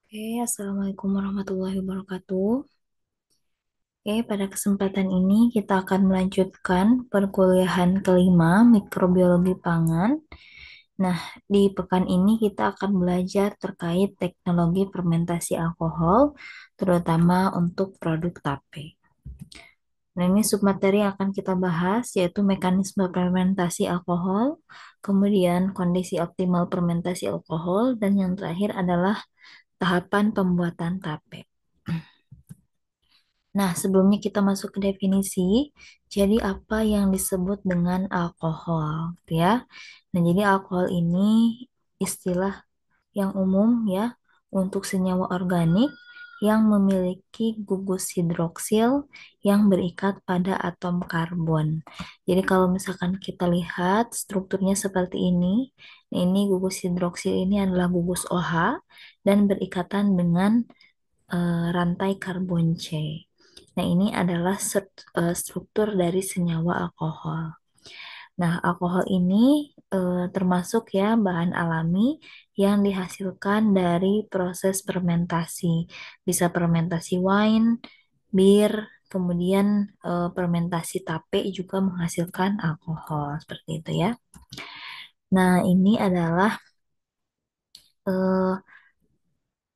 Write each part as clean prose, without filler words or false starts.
Oke, Assalamualaikum warahmatullahi wabarakatuh. Oke, pada kesempatan ini kita akan melanjutkan perkuliahan kelima mikrobiologi pangan. Nah, di pekan ini kita akan belajar terkait teknologi fermentasi alkohol, terutama untuk produk tape. Nah, ini submateri yang akan kita bahas yaitu mekanisme fermentasi alkohol, kemudian kondisi optimal fermentasi alkohol, dan yang terakhir adalah tahapan pembuatan tape. Nah, sebelumnya kita masuk ke definisi, jadi apa yang disebut dengan alkohol, gitu ya. Nah, jadi alkohol ini istilah yang umum ya untuk senyawa organik yang memiliki gugus hidroksil yang berikat pada atom karbon. Jadi kalau misalkan kita lihat strukturnya seperti ini gugus hidroksil ini adalah gugus OH dan berikatan dengan rantai karbon C. Nah, ini adalah struktur dari senyawa alkohol. Nah, alkohol ini termasuk ya bahan alami yang dihasilkan dari proses fermentasi. Bisa fermentasi wine, bir, kemudian fermentasi tape juga menghasilkan alkohol seperti itu ya. Nah, ini adalah eh,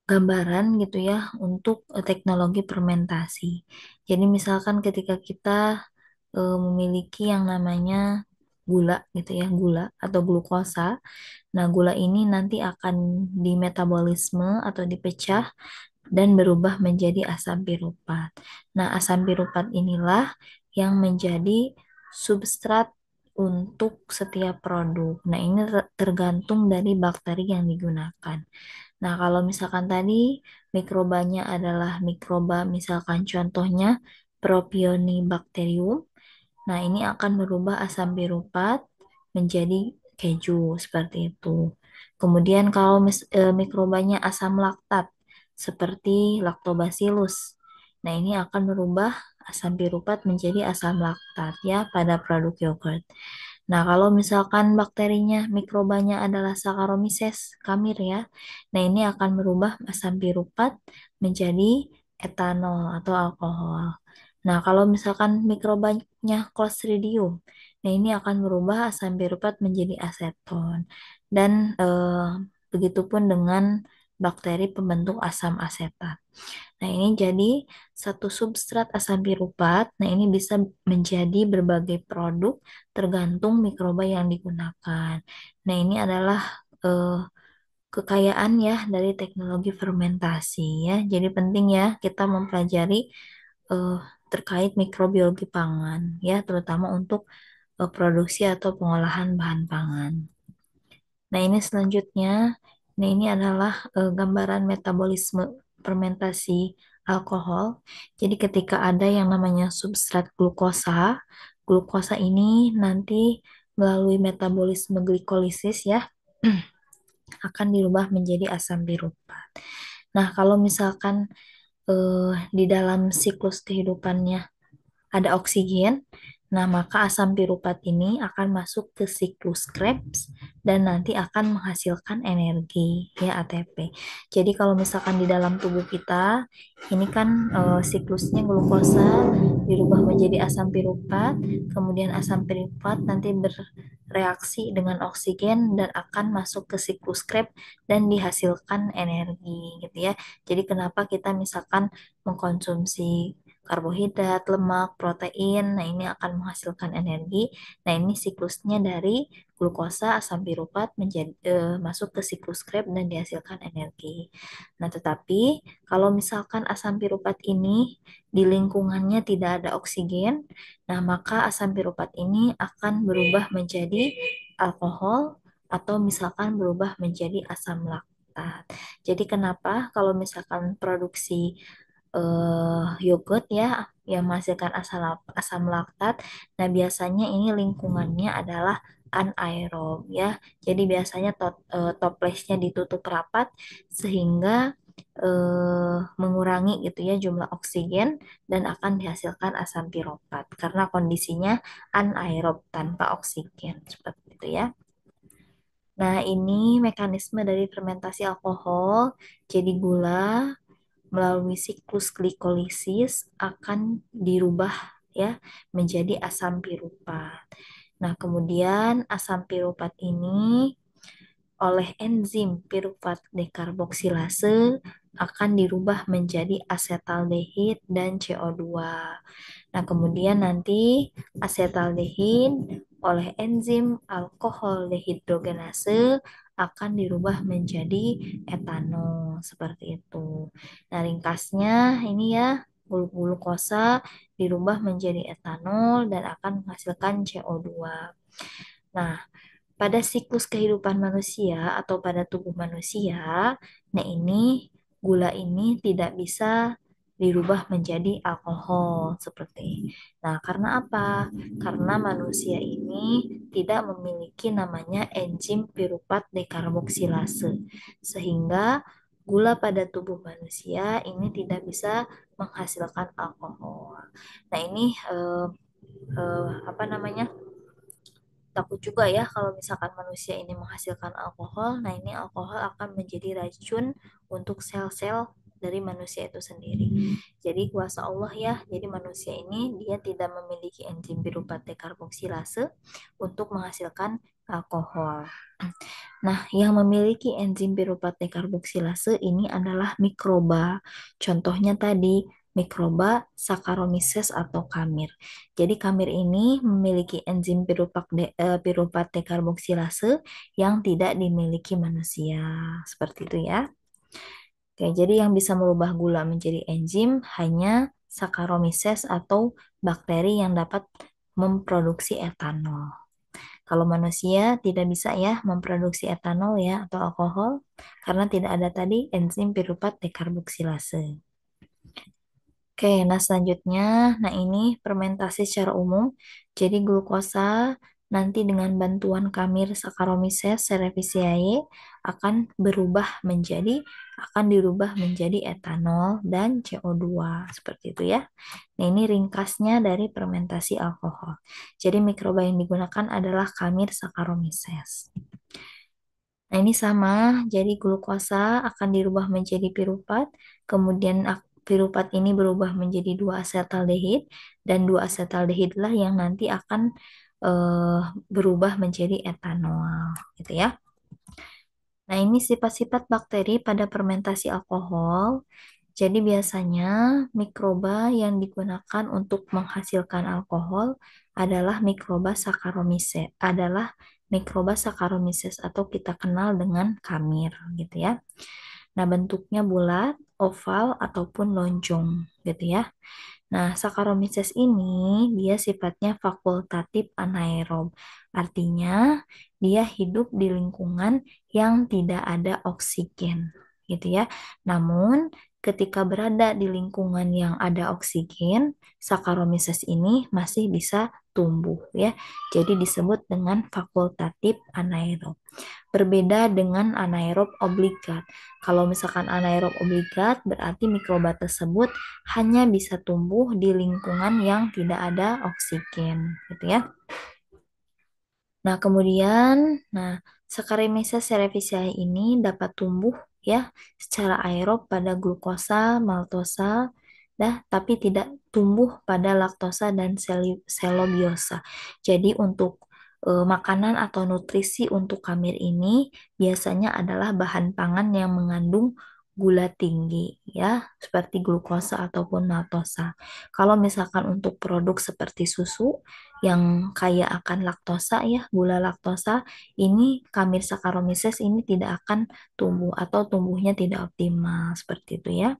gambaran gitu ya untuk teknologi fermentasi. Jadi misalkan ketika kita memiliki yang namanya gula gitu ya, gula atau glukosa. Nah, gula ini nanti akan dimetabolisme atau dipecah dan berubah menjadi asam piruvat. Nah, asam piruvat inilah yang menjadi substrat untuk setiap produk. Nah, ini tergantung dari bakteri yang digunakan. Nah, kalau misalkan tadi mikrobanya adalah mikroba, misalkan contohnya Propionibacterium. Nah, ini akan merubah asam piruvat menjadi keju seperti itu. Kemudian kalau mikrobanya asam laktat seperti Lactobacillus. Nah, ini akan merubah asam piruvat menjadi asam laktat ya pada produk yogurt. Nah, kalau misalkan bakterinya, mikrobanya adalah Saccharomyces camir ya. Nah, ini akan merubah asam piruvat menjadi etanol atau alkohol. Nah, kalau misalkan mikrobanya Clostridium, nah ini akan merubah asam piruvat menjadi aseton. Dan begitupun dengan bakteri pembentuk asam asetat. Nah, ini jadi satu substrat asam piruvat. Nah, ini bisa menjadi berbagai produk tergantung mikroba yang digunakan. Nah, ini adalah eh, kekayaan ya dari teknologi fermentasi ya. Jadi penting ya kita mempelajari eh, terkait mikrobiologi pangan ya, terutama untuk produksi atau pengolahan bahan pangan. Nah, ini selanjutnya, nah ini adalah gambaran metabolisme fermentasi alkohol. Jadi ketika ada yang namanya substrat glukosa, glukosa ini nanti melalui metabolisme glikolisis ya akan dirubah menjadi asam piruvat. Nah, kalau misalkan di dalam siklus kehidupannya ada oksigen. Nah, maka asam piruvat ini akan masuk ke siklus Krebs dan nanti akan menghasilkan energi, ya ATP. Jadi kalau misalkan di dalam tubuh kita, ini kan siklusnya glukosa dirubah menjadi asam piruvat, kemudian asam piruvat nanti bereaksi dengan oksigen dan akan masuk ke siklus Krebs dan dihasilkan energi, gitu ya. Jadi kenapa kita misalkan mengkonsumsi karbohidrat, lemak, protein. Nah, ini akan menghasilkan energi. Nah, ini siklusnya dari glukosa, asam piruvat menjadi masuk ke siklus Krebs dan dihasilkan energi. Nah, tetapi kalau misalkan asam piruvat ini di lingkungannya tidak ada oksigen, nah maka asam piruvat ini akan berubah menjadi alkohol atau misalkan berubah menjadi asam laktat. Jadi kenapa kalau misalkan produksi yogurt ya yang menghasilkan asam laktat. Nah, biasanya ini lingkungannya adalah anaerob ya. Jadi biasanya toplesnya ditutup rapat sehingga mengurangi gitu ya jumlah oksigen dan akan dihasilkan asam piruvat karena kondisinya anaerob tanpa oksigen seperti itu ya. Nah, ini mekanisme dari fermentasi alkohol. Jadi gula melalui siklus glikolisis akan dirubah ya menjadi asam pirupat. Nah, kemudian asam pirupat ini oleh enzim piruvat dekarboksilase akan dirubah menjadi asetaldehid dan CO2. Nah, kemudian nanti asetaldehid oleh enzim alkohol dehidrogenase akan dirubah menjadi etanol seperti itu. Nah, ringkasnya ini ya, glukosa dirubah menjadi etanol dan akan menghasilkan CO2. Nah, pada siklus kehidupan manusia atau pada tubuh manusia, nah ini gula ini tidak bisa dirubah menjadi alkohol seperti. Nah, karena apa? Karena manusia ini tidak memiliki namanya enzim piruvat dekarboksilase. Sehingga gula pada tubuh manusia ini tidak bisa menghasilkan alkohol. Nah, ini apa namanya? Takut juga ya kalau misalkan manusia ini menghasilkan alkohol, nah ini alkohol akan menjadi racun untuk sel-sel dari manusia itu sendiri. Jadi kuasa Allah ya, jadi manusia ini dia tidak memiliki enzim piruvat dekarboksilase untuk menghasilkan alkohol. Nah, yang memiliki enzim piruvat dekarboksilase ini adalah mikroba. Contohnya tadi mikroba Saccharomyces atau Kamir. Jadi Kamir ini memiliki enzim piruvat dekarboksilase yang tidak dimiliki manusia. Seperti itu ya. Oke, jadi yang bisa merubah gula menjadi enzim hanya Saccharomyces atau bakteri yang dapat memproduksi etanol. Kalau manusia tidak bisa ya memproduksi etanol ya atau alkohol karena tidak ada tadi enzim piruvat dekarboksilase. Oke, nah selanjutnya, nah ini fermentasi secara umum. Jadi glukosa nanti dengan bantuan Kamir Saccharomyces cerevisiae akan berubah menjadi akan dirubah menjadi etanol dan CO2 seperti itu ya. Nah, ini ringkasnya dari fermentasi alkohol. Jadi mikroba yang digunakan adalah Kamir Saccharomyces. Nah, ini sama, jadi glukosa akan dirubah menjadi piruvat, kemudian piruvat ini berubah menjadi 2 asetaldehid, dan 2 asetaldehid lah yang nanti akan eh, berubah menjadi etanol, gitu ya. Nah, ini sifat-sifat bakteri pada fermentasi alkohol. Jadi biasanya mikroba yang digunakan untuk menghasilkan alkohol adalah mikroba Saccharomyces atau kita kenal dengan kamir gitu ya. Nah, bentuknya bulat, oval ataupun lonjong gitu ya. Nah, Saccharomyces ini dia sifatnya fakultatif anaerob. Artinya, dia hidup di lingkungan yang tidak ada oksigen, gitu ya. Namun, ketika berada di lingkungan yang ada oksigen, Saccharomyces ini masih bisa tumbuh ya. Jadi disebut dengan fakultatif anaerob. Berbeda dengan anaerob obligat. Kalau misalkan anaerob obligat, berarti mikroba tersebut hanya bisa tumbuh di lingkungan yang tidak ada oksigen, gitu ya. Nah, kemudian, nah, Saccharomyces cerevisiae ini dapat tumbuh ya secara aerob pada glukosa, maltosa, tapi tidak tumbuh pada laktosa dan selobiosa. Jadi untuk makanan atau nutrisi untuk kamir ini biasanya adalah bahan pangan yang mengandung gula tinggi ya, seperti glukosa ataupun maltosa. Kalau misalkan untuk produk seperti susu yang kaya akan laktosa ya, gula laktosa, ini Kamir Saccharomyces ini tidak akan tumbuh atau tumbuhnya tidak optimal seperti itu ya.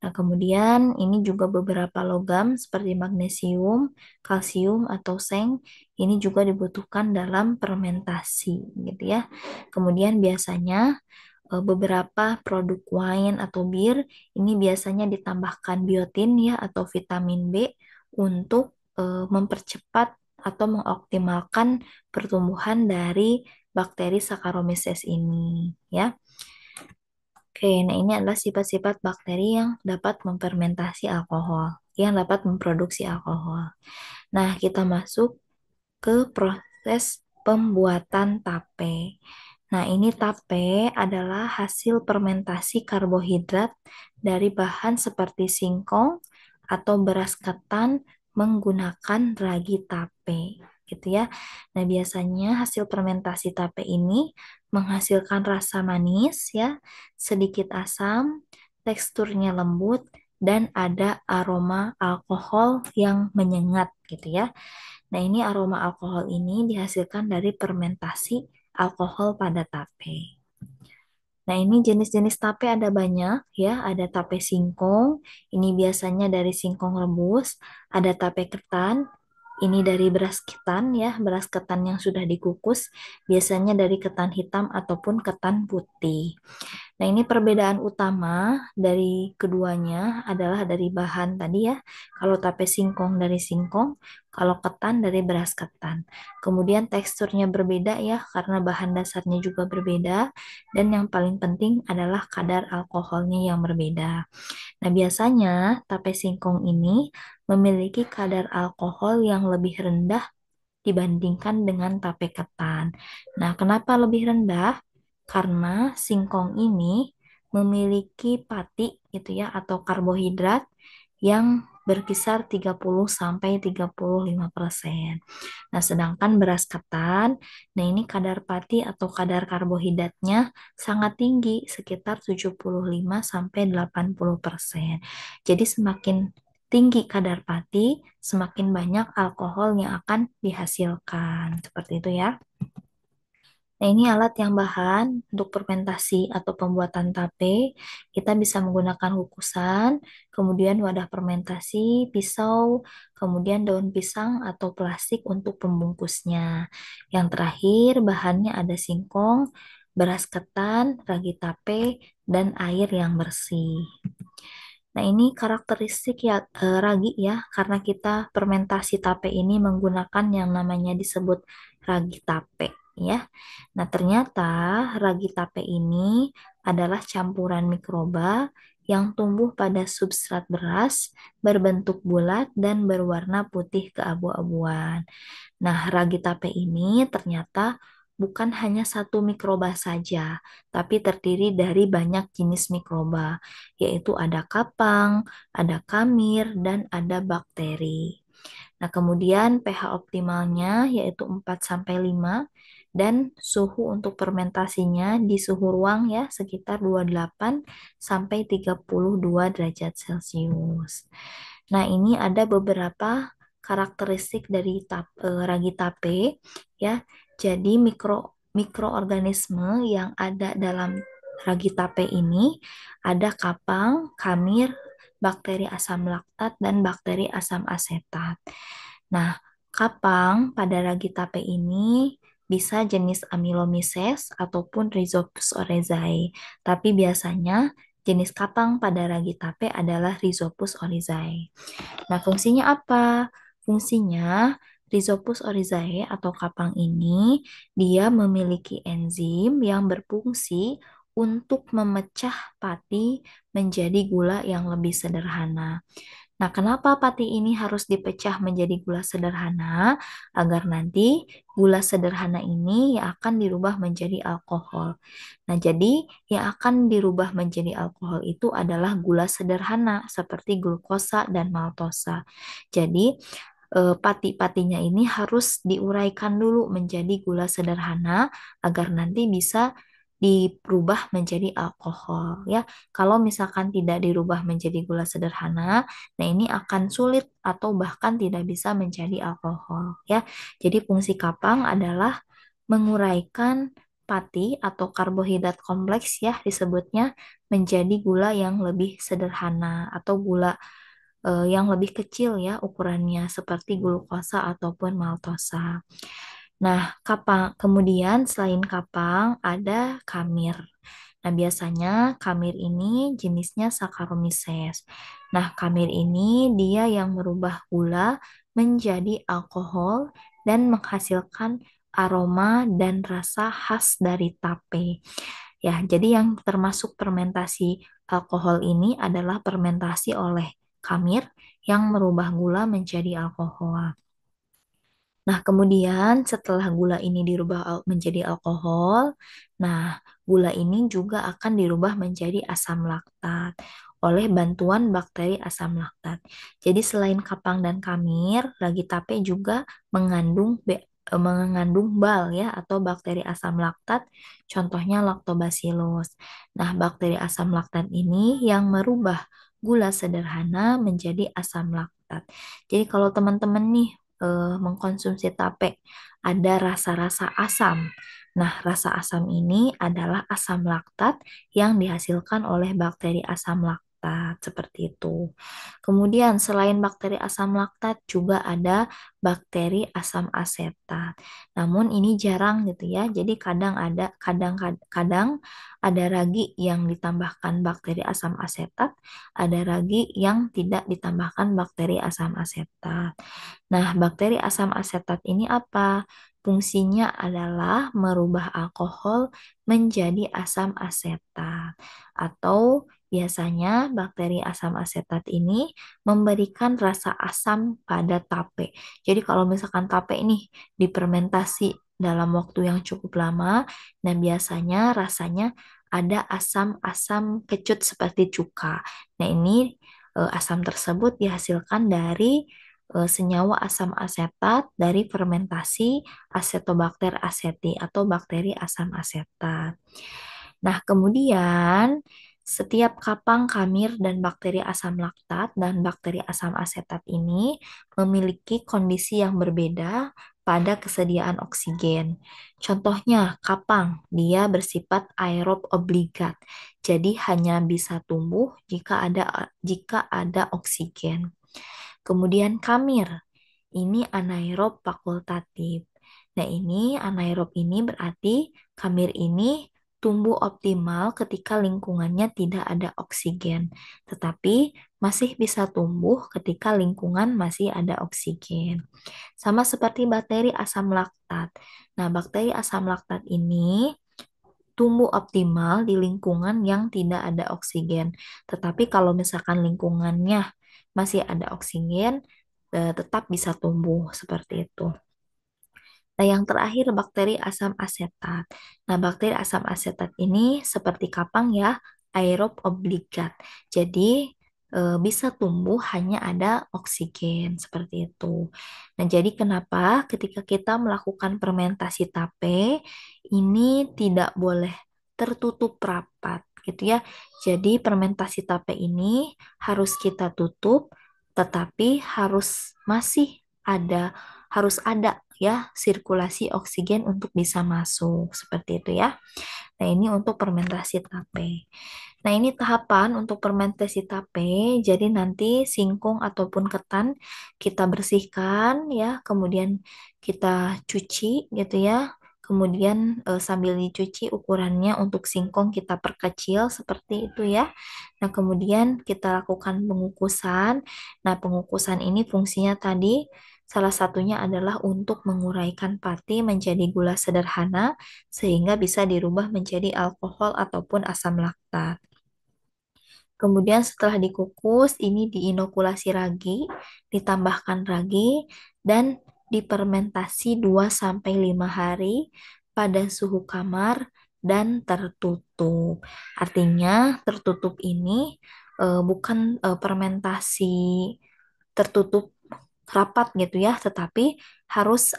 Nah, kemudian ini juga beberapa logam seperti magnesium, kalsium atau seng ini juga dibutuhkan dalam fermentasi gitu ya. Kemudian biasanya beberapa produk wine atau bir ini biasanya ditambahkan biotin ya atau vitamin B untuk mempercepat atau mengoptimalkan pertumbuhan dari bakteri Saccharomyces ini ya. Oke, nah ini adalah sifat-sifat bakteri yang dapat memfermentasi alkohol, yang dapat memproduksi alkohol. Nah, kita masuk ke proses pembuatan tape. Nah, ini tape adalah hasil fermentasi karbohidrat dari bahan seperti singkong atau beras ketan menggunakan ragi tape, gitu ya. Nah, biasanya hasil fermentasi tape ini menghasilkan rasa manis ya, sedikit asam, teksturnya lembut, dan ada aroma alkohol yang menyengat, gitu ya. Nah, ini aroma alkohol ini dihasilkan dari fermentasi alkohol pada tape. Nah, ini jenis-jenis tape ada banyak ya. Ada tape singkong, ini biasanya dari singkong rebus. Ada tape ketan, ini dari beras ketan ya, beras ketan yang sudah dikukus, biasanya dari ketan hitam ataupun ketan putih. Nah, ini perbedaan utama dari keduanya adalah dari bahan tadi ya. Kalau tape singkong dari singkong, kalau ketan dari beras ketan. Kemudian teksturnya berbeda ya, karena bahan dasarnya juga berbeda. Dan yang paling penting adalah kadar alkoholnya yang berbeda. Nah, biasanya tape singkong ini memiliki kadar alkohol yang lebih rendah dibandingkan dengan tape ketan. Nah, kenapa lebih rendah? Karena singkong ini memiliki pati gitu ya atau karbohidrat yang berkisar 30 sampai 35%. Nah, sedangkan beras ketan, nah ini kadar pati atau kadar karbohidratnya sangat tinggi, sekitar 75 sampai 80%. Jadi semakin tinggi kadar pati, semakin banyak alkohol yang akan dihasilkan. Seperti itu ya. Nah, ini alat yang bahan untuk fermentasi atau pembuatan tape. Kita bisa menggunakan kukusan, kemudian wadah fermentasi, pisau, kemudian daun pisang atau plastik untuk pembungkusnya. Yang terakhir, bahannya ada singkong, beras ketan, ragi tape, dan air yang bersih. Nah, ini karakteristik ya ragi ya, karena kita fermentasi tape ini menggunakan yang namanya disebut ragi tape ya. Nah, ternyata ragi tape ini adalah campuran mikroba yang tumbuh pada substrat beras, berbentuk bulat dan berwarna putih keabu-abuan. Nah, ragi tape ini ternyata bukan hanya satu mikroba saja, tapi terdiri dari banyak jenis mikroba, yaitu ada kapang, ada kamir, dan ada bakteri. Nah, kemudian pH optimalnya yaitu 4 sampai 5 dan suhu untuk fermentasinya di suhu ruang ya sekitar 28 sampai 32 derajat Celcius. Nah, ini ada beberapa karakteristik dari ragi tape ya. Jadi mikroorganisme yang ada dalam ragi tape ini ada kapang, kamir, bakteri asam laktat dan bakteri asam asetat. Nah, kapang pada ragi tape ini bisa jenis Amylomyces ataupun Rhizopus oryzae. Tapi biasanya jenis kapang pada ragi tape adalah Rhizopus oryzae. Nah, fungsinya apa? Fungsinya Rhizopus oryzae atau kapang ini dia memiliki enzim yang berfungsi untuk memecah pati menjadi gula yang lebih sederhana. Nah, kenapa pati ini harus dipecah menjadi gula sederhana? Agar nanti gula sederhana ini yang akan dirubah menjadi alkohol. Nah, jadi yang akan dirubah menjadi alkohol itu adalah gula sederhana seperti glukosa dan maltosa. Jadi, pati-patinya ini harus diuraikan dulu menjadi gula sederhana agar nanti bisa dirubah menjadi alkohol ya. Kalau misalkan tidak dirubah menjadi gula sederhana, nah ini akan sulit atau bahkan tidak bisa menjadi alkohol ya. Jadi fungsi kapang adalah menguraikan pati atau karbohidrat kompleks ya disebutnya menjadi gula yang lebih sederhana atau gula yang lebih kecil ya ukurannya seperti glukosa ataupun maltosa. Nah, kemudian selain kapang ada kamir. Nah, biasanya kamir ini jenisnya Saccharomyces. Nah, kamir ini dia yang merubah gula menjadi alkohol dan menghasilkan aroma dan rasa khas dari tape. Ya, jadi yang termasuk fermentasi alkohol ini adalah fermentasi oleh kamir yang merubah gula menjadi alkohol. Nah, kemudian setelah gula ini dirubah menjadi alkohol, nah, gula ini juga akan dirubah menjadi asam laktat oleh bantuan bakteri asam laktat. Jadi selain kapang dan kamir, ragi tape juga mengandung mengandung bal ya atau bakteri asam laktat, contohnya Lactobacillus. Nah, bakteri asam laktat ini yang merubah gula sederhana menjadi asam laktat. Jadi kalau teman-teman nih mengkonsumsi tape ada rasa-rasa asam. Nah, rasa asam ini adalah asam laktat yang dihasilkan oleh bakteri asam laktat seperti itu. Kemudian selain bakteri asam laktat juga ada bakteri asam asetat. Namun ini jarang gitu ya. Jadi kadang ada ragi yang ditambahkan bakteri asam asetat, ada ragi yang tidak ditambahkan bakteri asam asetat. Nah, bakteri asam asetat ini apa? Fungsinya adalah merubah alkohol menjadi asam asetat. Atau biasanya bakteri asam asetat ini memberikan rasa asam pada tape. Jadi kalau misalkan tape ini difermentasi dalam waktu yang cukup lama, nah biasanya rasanya ada asam-asam kecut seperti cuka. Nah, ini asam tersebut dihasilkan dari senyawa asam asetat dari fermentasi Acetobacter aceti atau bakteri asam asetat. Nah, kemudian setiap kapang, kamir, dan bakteri asam laktat dan bakteri asam asetat ini memiliki kondisi yang berbeda pada kesediaan oksigen. Contohnya, kapang, dia bersifat aerob obligat. Jadi hanya bisa tumbuh jika ada oksigen. Kemudian kamir, ini anaerob fakultatif. Nah, ini anaerob ini berarti kamir ini tumbuh optimal ketika lingkungannya tidak ada oksigen, tetapi masih bisa tumbuh ketika lingkungan masih ada oksigen. Sama seperti bakteri asam laktat. Nah, bakteri asam laktat ini tumbuh optimal di lingkungan yang tidak ada oksigen. Tetapi kalau misalkan lingkungannya masih ada oksigen, tetap bisa tumbuh seperti itu. Nah, yang terakhir bakteri asam asetat. Nah, bakteri asam asetat ini seperti kapang ya, aerob obligat. Jadi, bisa tumbuh hanya ada oksigen seperti itu. Nah, jadi kenapa ketika kita melakukan fermentasi tape ini tidak boleh tertutup rapat gitu ya. Jadi, fermentasi tape ini harus kita tutup, tetapi harus ada ya sirkulasi oksigen untuk bisa masuk seperti itu ya. Nah, ini untuk fermentasi tape. Nah, ini tahapan untuk fermentasi tape. Jadi nanti singkong ataupun ketan kita bersihkan ya, kemudian kita cuci gitu ya. Kemudian sambil dicuci ukurannya untuk singkong kita perkecil seperti itu ya. Nah, kemudian kita lakukan pengukusan. Nah, pengukusan ini fungsinya tadi salah satunya adalah untuk menguraikan pati menjadi gula sederhana sehingga bisa dirubah menjadi alkohol ataupun asam laktat. Kemudian setelah dikukus, ini diinokulasi ragi, ditambahkan ragi, dan difermentasi 2 sampai 5 hari pada suhu kamar dan tertutup. Artinya tertutup ini bukan fermentasi tertutup rapat gitu ya, tetapi harus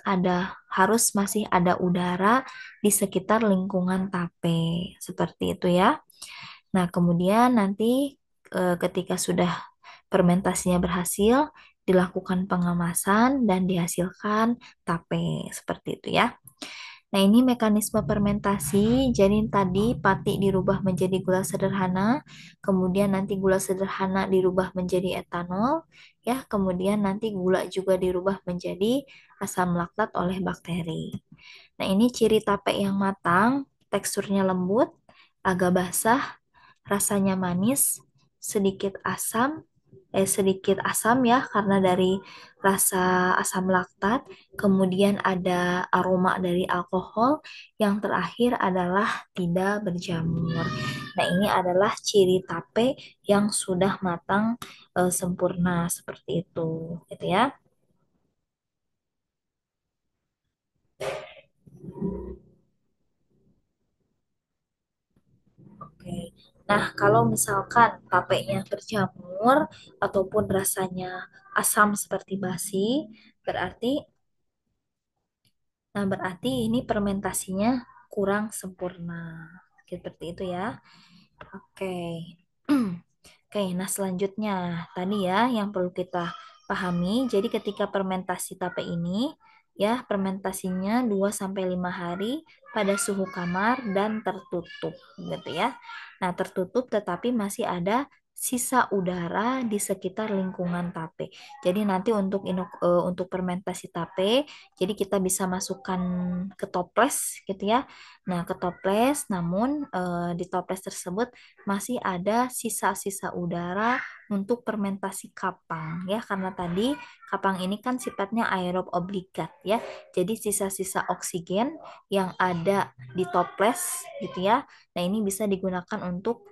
masih ada udara di sekitar lingkungan tape. Seperti itu ya. Nah, kemudian nanti ketika sudah fermentasinya berhasil, dilakukan pengemasan dan dihasilkan tape seperti itu ya. Nah, ini mekanisme fermentasi. Jadi tadi pati dirubah menjadi gula sederhana, kemudian nanti gula sederhana dirubah menjadi etanol, ya, kemudian nanti gula juga dirubah menjadi asam laktat oleh bakteri. Nah, ini ciri tape yang matang, teksturnya lembut, agak basah, rasanya manis, sedikit asam ya karena dari rasa asam laktat, kemudian ada aroma dari alkohol, yang terakhir adalah tidak berjamur. Nah, ini adalah ciri tape yang sudah matang sempurna seperti itu, gitu ya. Oke. Nah, kalau misalkan tapenya berjamur ataupun rasanya asam seperti basi, berarti berarti ini fermentasinya kurang sempurna. Seperti itu ya. Oke. Oke, nah selanjutnya tadi ya yang perlu kita pahami. Jadi ketika fermentasi tape ini ya fermentasinya 2 sampai 5 hari pada suhu kamar dan tertutup gitu ya. Nah, tertutup tetapi masih ada sisa udara di sekitar lingkungan tape. Jadi nanti untuk fermentasi tape, jadi kita bisa masukkan ke toples gitu ya. Nah, ke toples namun di toples tersebut masih ada sisa-sisa udara untuk fermentasi kapang ya karena tadi kapang ini kan sifatnya aerob obligat ya. Jadi sisa-sisa oksigen yang ada di toples gitu ya. Nah, ini bisa digunakan untuk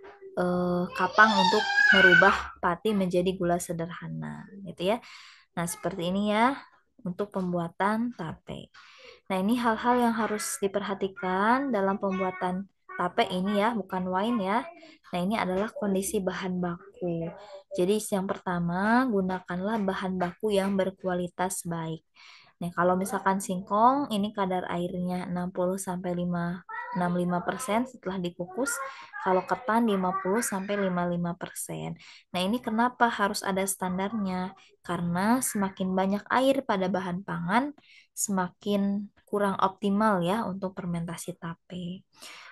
kapang untuk merubah pati menjadi gula sederhana gitu ya. Nah, seperti ini ya untuk pembuatan tape. Nah, ini hal-hal yang harus diperhatikan dalam pembuatan tape ini ya, bukan wine ya. Nah, ini adalah kondisi bahan baku. Jadi, yang pertama, gunakanlah bahan baku yang berkualitas baik. Nah, kalau misalkan singkong, ini kadar airnya 60 sampai 65% setelah dikukus. Kalau ketan 50 sampai 55%. Nah, ini kenapa harus ada standarnya? Karena semakin banyak air pada bahan pangan, semakin kurang optimal ya untuk fermentasi tape.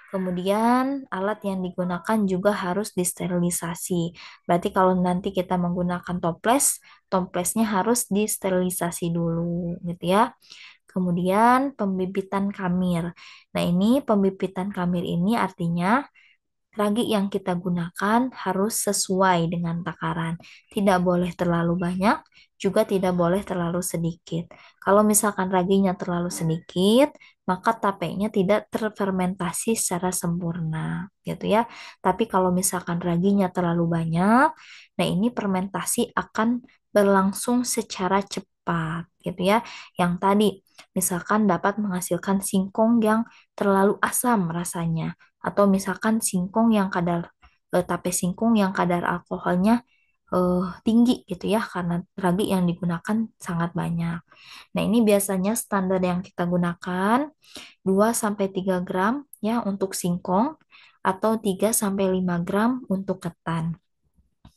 Kemudian alat yang digunakan juga harus disterilisasi. Berarti kalau nanti kita menggunakan toples, toplesnya harus disterilisasi dulu gitu ya. Kemudian pembibitan kamir. Nah, ini pembibitan kamir ini artinya ragi yang kita gunakan harus sesuai dengan takaran. Tidak boleh terlalu banyak, juga tidak boleh terlalu sedikit. Kalau misalkan raginya terlalu sedikit, maka tapenya tidak terfermentasi secara sempurna, gitu ya. Tapi kalau misalkan raginya terlalu banyak, nah ini fermentasi akan berlangsung secara cepat, gitu ya. Yang tadi, misalkan dapat menghasilkan singkong yang terlalu asam rasanya atau misalkan tape singkong yang kadar alkoholnya tinggi gitu ya karena ragi yang digunakan sangat banyak. Nah, ini biasanya standar yang kita gunakan 2 sampai 3 gram ya untuk singkong atau 3 sampai 5 gram untuk ketan.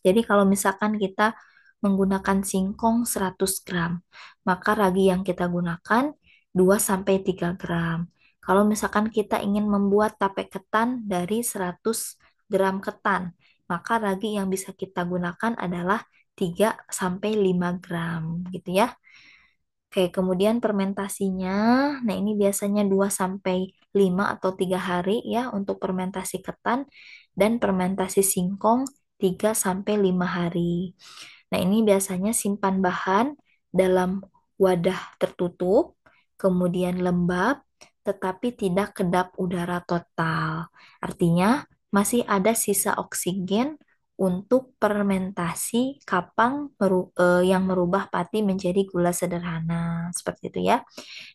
Jadi kalau misalkan kita menggunakan singkong 100 gram, maka ragi yang kita gunakan 2 sampai 3 gram. Kalau misalkan kita ingin membuat tape ketan dari 100 gram ketan, maka ragi yang bisa kita gunakan adalah 3 sampai 5 gram gitu ya. Oke, kemudian fermentasinya, nah ini biasanya 2 sampai 5 atau 3 hari ya untuk fermentasi ketan dan fermentasi singkong 3 sampai 5 hari. Nah, ini biasanya simpan bahan dalam wadah tertutup, kemudian lembab, tetapi tidak kedap udara total. Artinya, masih ada sisa oksigen untuk fermentasi yang merubah pati menjadi gula sederhana. Seperti itu ya.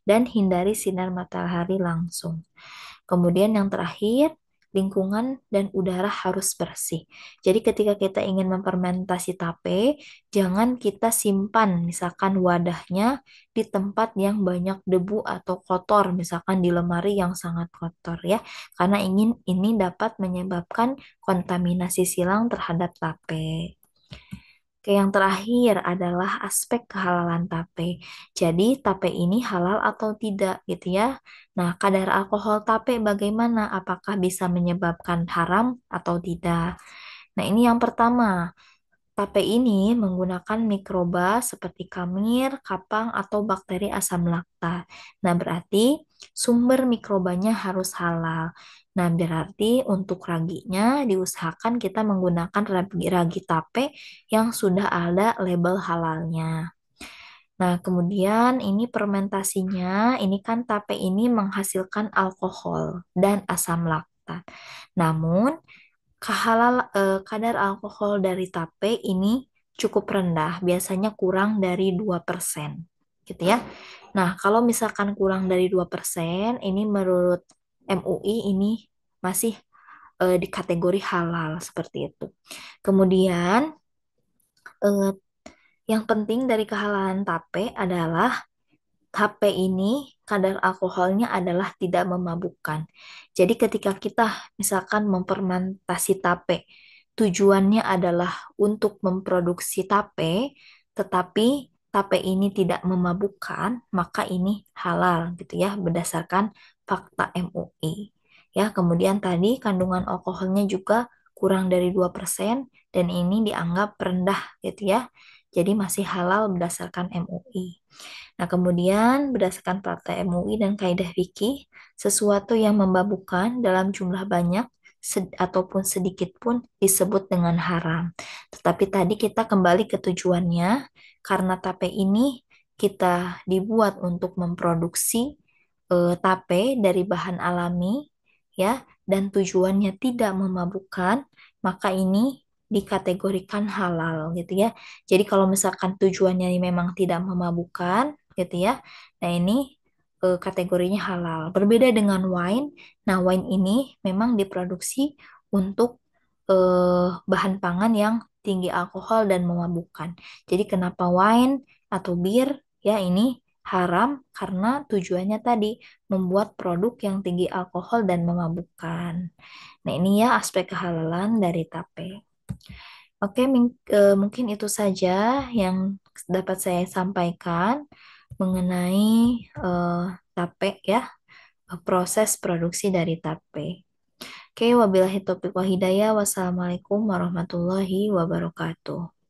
Dan hindari sinar matahari langsung. Kemudian yang terakhir, lingkungan dan udara harus bersih. Jadi ketika kita ingin memfermentasi tape, jangan kita simpan misalkan wadahnya di tempat yang banyak debu atau kotor, misalkan di lemari yang sangat kotor ya. Karena ini dapat menyebabkan kontaminasi silang terhadap tape. Oke, yang terakhir adalah aspek kehalalan tape. Jadi, tape ini halal atau tidak gitu ya. Nah, kadar alkohol tape bagaimana? Apakah bisa menyebabkan haram atau tidak? Nah, ini yang pertama. Tape ini menggunakan mikroba seperti kamir, kapang, atau bakteri asam laktat. Nah, berarti sumber mikrobanya harus halal. Nah, berarti untuk raginya diusahakan kita menggunakan ragi tape yang sudah ada label halalnya. Nah, kemudian ini fermentasinya, ini kan tape ini menghasilkan alkohol dan asam laktat. Namun, kadar alkohol dari tape ini cukup rendah, biasanya kurang dari 2%, gitu ya. Nah, kalau misalkan kurang dari 2%, ini menurut MUI ini masih di kategori halal seperti itu. Kemudian eh, yang penting dari kehalalan tape adalah tape ini kadar alkoholnya adalah tidak memabukkan. Jadi ketika kita misalkan memfermentasi tape, tujuannya adalah untuk memproduksi tape, tetapi tape ini tidak memabukkan, maka ini halal gitu ya berdasarkan fakta MUI. Ya, kemudian tadi kandungan alkoholnya juga kurang dari 2% dan ini dianggap rendah gitu ya. Jadi masih halal berdasarkan MUI. Nah, kemudian berdasarkan fakta MUI dan kaidah fikih, sesuatu yang memabukkan dalam jumlah banyak ataupun sedikit pun disebut dengan haram. Tetapi tadi kita kembali ke tujuannya, karena tape ini kita dibuat untuk memproduksi tape dari bahan alami, ya, dan tujuannya tidak memabukkan, maka ini dikategorikan halal gitu ya. Jadi kalau misalkan tujuannya ini memang tidak memabukkan gitu ya. Nah, ini kategorinya halal. Berbeda dengan wine. Nah, wine ini memang diproduksi untuk bahan pangan yang tinggi alkohol dan memabukkan. Jadi kenapa wine atau bir ya ini haram karena tujuannya tadi membuat produk yang tinggi alkohol dan memabukkan. Nah, ini ya aspek kehalalan dari tape. Oke, mungkin itu saja yang dapat saya sampaikan mengenai eh, tape ya, proses produksi dari tape. Oke, wabillahi taufiq wa hidayah. Wassalamualaikum warahmatullahi wabarakatuh.